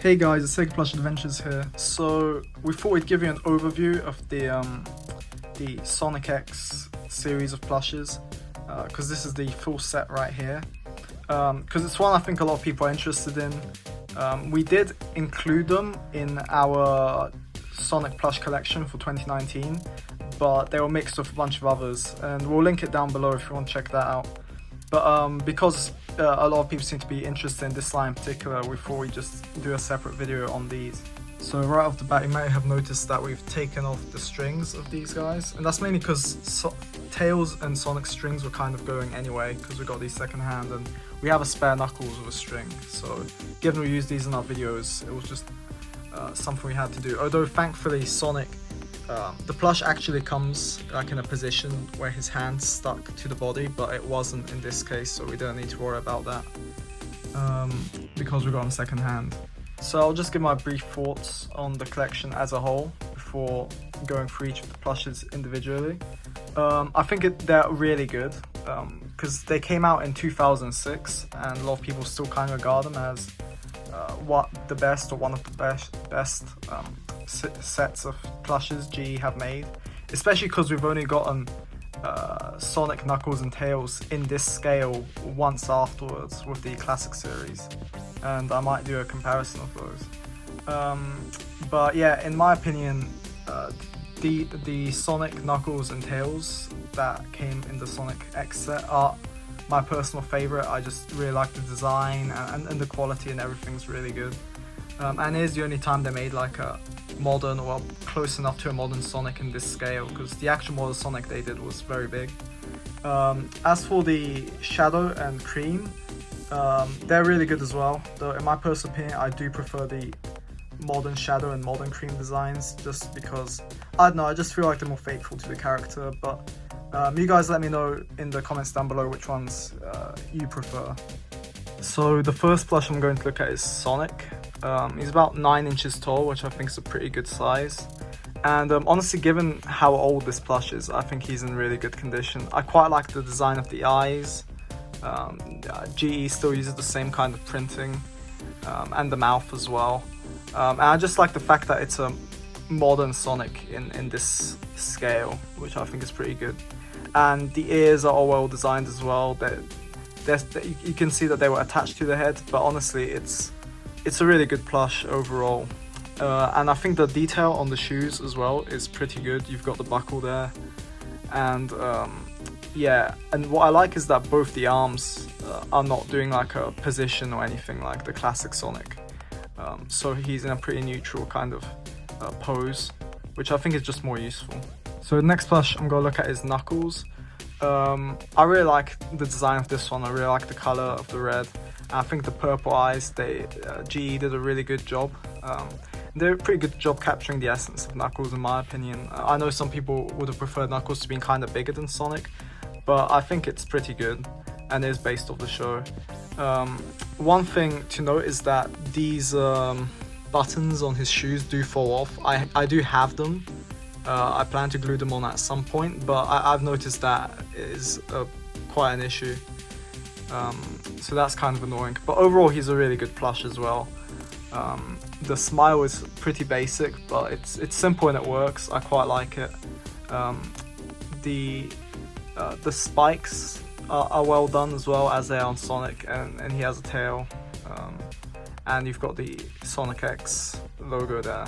Hey guys, it's Sonic Plush Adventures here. So we thought we'd give you an overview of the Sonic X series of plushes, because this is the full set right here. Because it's one I think a lot of people are interested in. We did include them in our Sonic Plush Collection for 2019, but they were mixed with a bunch of others, and we'll link it down below if you want to check that out. But because a lot of people seem to be interested in this line in particular, we thought we'd just do a separate video on these. So right off the bat, you may have noticed that we've taken off the strings of these guys, and that's mainly because Tails and Sonic's strings were kind of going anyway, because we got these secondhand, and we have a spare Knuckles with a string. So given we use these in our videos, it was just something we had to do. Although thankfully Sonic, the plush actually comes like in a position where his hand's stuck to the body, but it wasn't in this case, so we don't need to worry about that because we got him second hand. So I'll just give my brief thoughts on the collection as a whole before going through each of the plushes individually. I think they're really good because they came out in 2006 and a lot of people still kind of regard them as the best or one of the best sets of plushes GE have made, especially because we've only gotten Sonic, Knuckles and Tails in this scale once afterwards with the classic series, and I might do a comparison of those. But yeah, in my opinion, the Sonic, Knuckles and Tails that came in the Sonic X set are my personal favourite. I just really like the design and the quality and everything's really good. And it is the only time they made like a modern, or close enough to a modern Sonic in this scale, because the actual modern Sonic they did was very big. As for the Shadow and Cream, they're really good as well, though in my personal opinion I do prefer the modern Shadow and modern Cream designs, just because, I don't know, I just feel like they're more faithful to the character. But you guys let me know in the comments down below which ones you prefer. So the first plush I'm going to look at is Sonic. He's about 9 inches tall, which I think is a pretty good size. And honestly, given how old this plush is, I think he's in really good condition. I quite like the design of the eyes. GE still uses the same kind of printing, and the mouth as well. And I just like the fact that it's a modern Sonic in this scale, which I think is pretty good. And the ears are all well designed as well. You can see that they were attached to the head, but honestly, it's a really good plush overall. And I think the detail on the shoes as well is pretty good. You've got the buckle there, and yeah, and what I like is that both the arms are not doing like a position or anything like the classic Sonic. So he's in a pretty neutral kind of pose, which I think is just more useful. So the next plush I'm gonna look at is Knuckles. I really like the design of this one. I really like the color of the red. I think the purple eyes, GE did a really good job. They did a pretty good job capturing the essence of Knuckles in my opinion. I know some people would have preferred Knuckles to be kind of bigger than Sonic, but I think it's pretty good and is based off the show. One thing to note is that these buttons on his shoes do fall off. I do have them. I plan to glue them on at some point, but I've noticed that is quite an issue. So that's kind of annoying, but overall he's a really good plush as well. The smile is pretty basic, but it's simple and it works. I quite like it. The spikes are well done as well, as they are on Sonic, and he has a tail, and you've got the Sonic X logo there.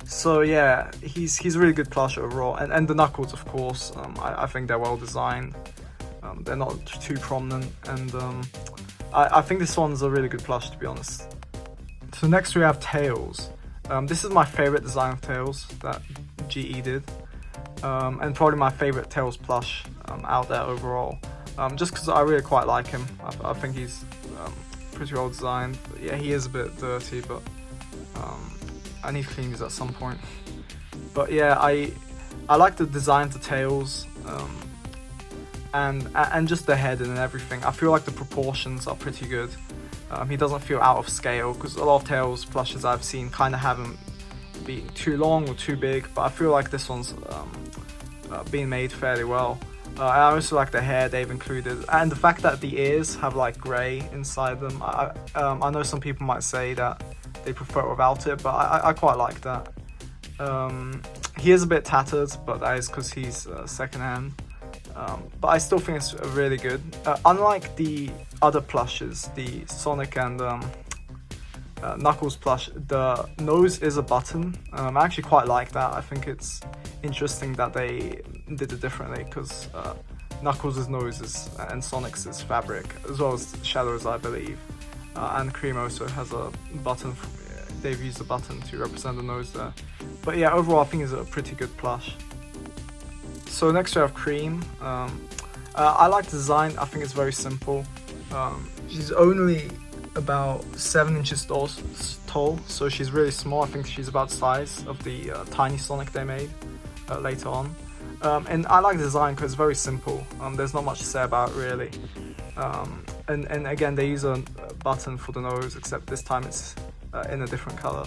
So yeah, he's a really good plush overall, and the Knuckles, of course. I think they're well designed. They're not too prominent, and I think this one's a really good plush, to be honest. So next we have Tails. This is my favorite design of Tails that GE did, and probably my favorite Tails plush out there overall, just because I really quite like him. I think he's pretty well designed. But yeah, he is a bit dirty, but I need to clean these at some point. But yeah, I like the design of the Tails, and just the head and everything. I feel like the proportions are pretty good. He doesn't feel out of scale, because a lot of Tails plushes I've seen kind of have him being too long or too big, but I feel like this one's being made fairly well. I also like the hair they've included, and the fact that the ears have like grey inside them. I know some people might say that they prefer it without it, but I quite like that. He is a bit tattered, but that is because he's secondhand. But I still think it's really good. Unlike the other plushes, the Sonic and Knuckles plush, the nose is a button. I actually quite like that. I think it's interesting that they did it differently, because Knuckles' nose is, and Sonic's is fabric, as well as Shadow's, I believe. And Cream also has a button. They've used a button to represent the nose there. But yeah, overall I think it's a pretty good plush. So next we have Cream. I like the design. I think it's very simple. She's only about 7 inches tall, so she's really small. I think she's about the size of the tiny Sonic they made later on. And I like the design because it's very simple. There's not much to say about it, really. And again, they use a button for the nose, except this time it's in a different color.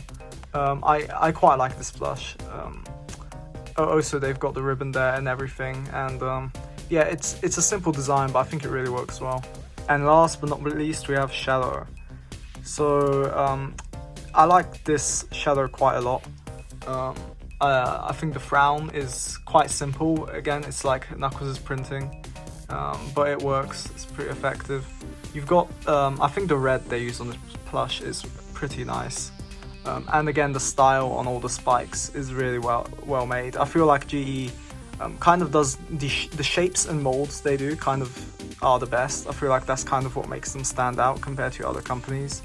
I quite like this plush. Also, they've got the ribbon there and everything, and yeah, it's a simple design, but I think it really works well. And last but not least, we have Shadow. So I like this Shadow quite a lot. I think the frown is quite simple. Again, it's like Knuckles' printing, but it works. It's pretty effective. You've got, I think the red they use on this plush is pretty nice. And again, the style on all the spikes is really well made. I feel like GE kind of does the shapes and molds they do kind of are the best. I feel like that's kind of what makes them stand out compared to other companies.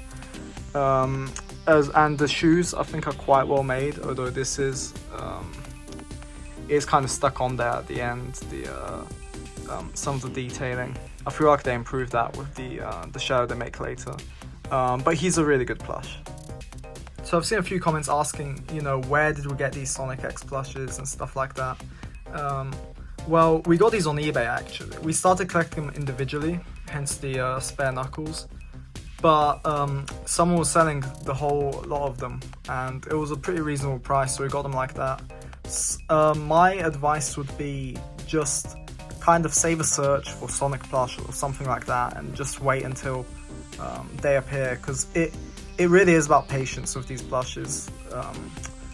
And the shoes I think are quite well made, although this is kind of stuck on there at the end. Some of the detailing, I feel like they improved that with the Shadow they make later. But he's a really good plush. So I've seen a few comments asking, you know, where did we get these Sonic X plushes and stuff like that. Well, we got these on eBay actually. We started collecting them individually, hence the spare Knuckles. But someone was selling the whole lot of them, and it was a pretty reasonable price, so we got them like that. My advice would be just kind of save a search for Sonic plush or something like that, and just wait until they appear, because it really is about patience with these plushes.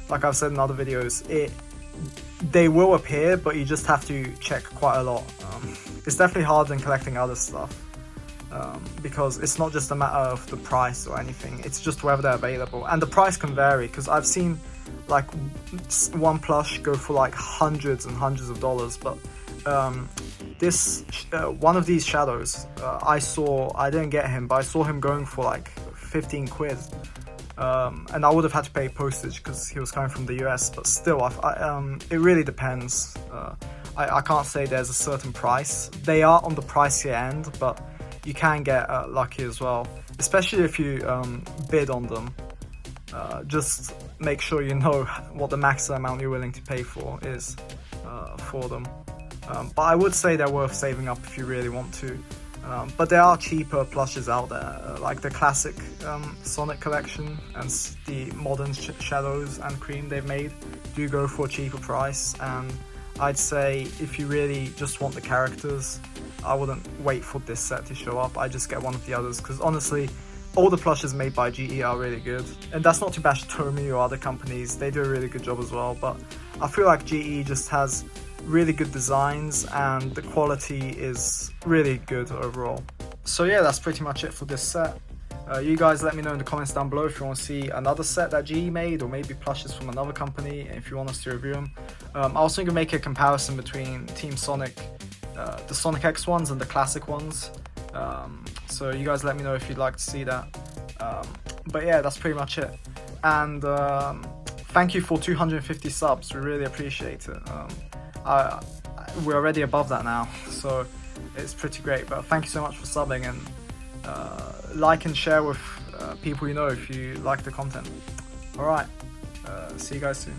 Like I've said in other videos, they will appear, but you just have to check quite a lot. It's definitely harder than collecting other stuff, because it's not just a matter of the price or anything, it's just whether they're available. And the price can vary, because I've seen like one plush go for like hundreds and hundreds of dollars, but this one of these Shadows, I didn't get him, but I saw him going for like 15 quid. And I would have had to pay postage because he was coming from the US, but still, it really depends. I can't say there's a certain price. They are on the pricier end, but you can get lucky as well, especially if you bid on them. Just make sure you know what the maximum amount you're willing to pay for is for them. But I would say they're worth saving up if you really want to. But there are cheaper plushes out there, like the classic Sonic collection and the modern Shadows and Cream they've made do go for a cheaper price. And I'd say if you really just want the characters, I wouldn't wait for this set to show up. I just get one of the others, because honestly, all the plushes made by GE are really good. And that's not to bash Tomy or other companies, they do a really good job as well, but I feel like GE just has really good designs and the quality is really good overall. So yeah, that's pretty much it for this set. You guys let me know in the comments down below if you want to see another set that GE made, or maybe plushes from another company, if you want us to review them. I'm also going to make a comparison between Team Sonic, the Sonic X ones and the classic ones. So you guys let me know if you'd like to see that. But yeah, that's pretty much it. And thank you for 250 subs, we really appreciate it. We're already above that now, so it's pretty great. But thank you so much for subbing, and like and share with people you know if you like the content. Alright, see you guys soon.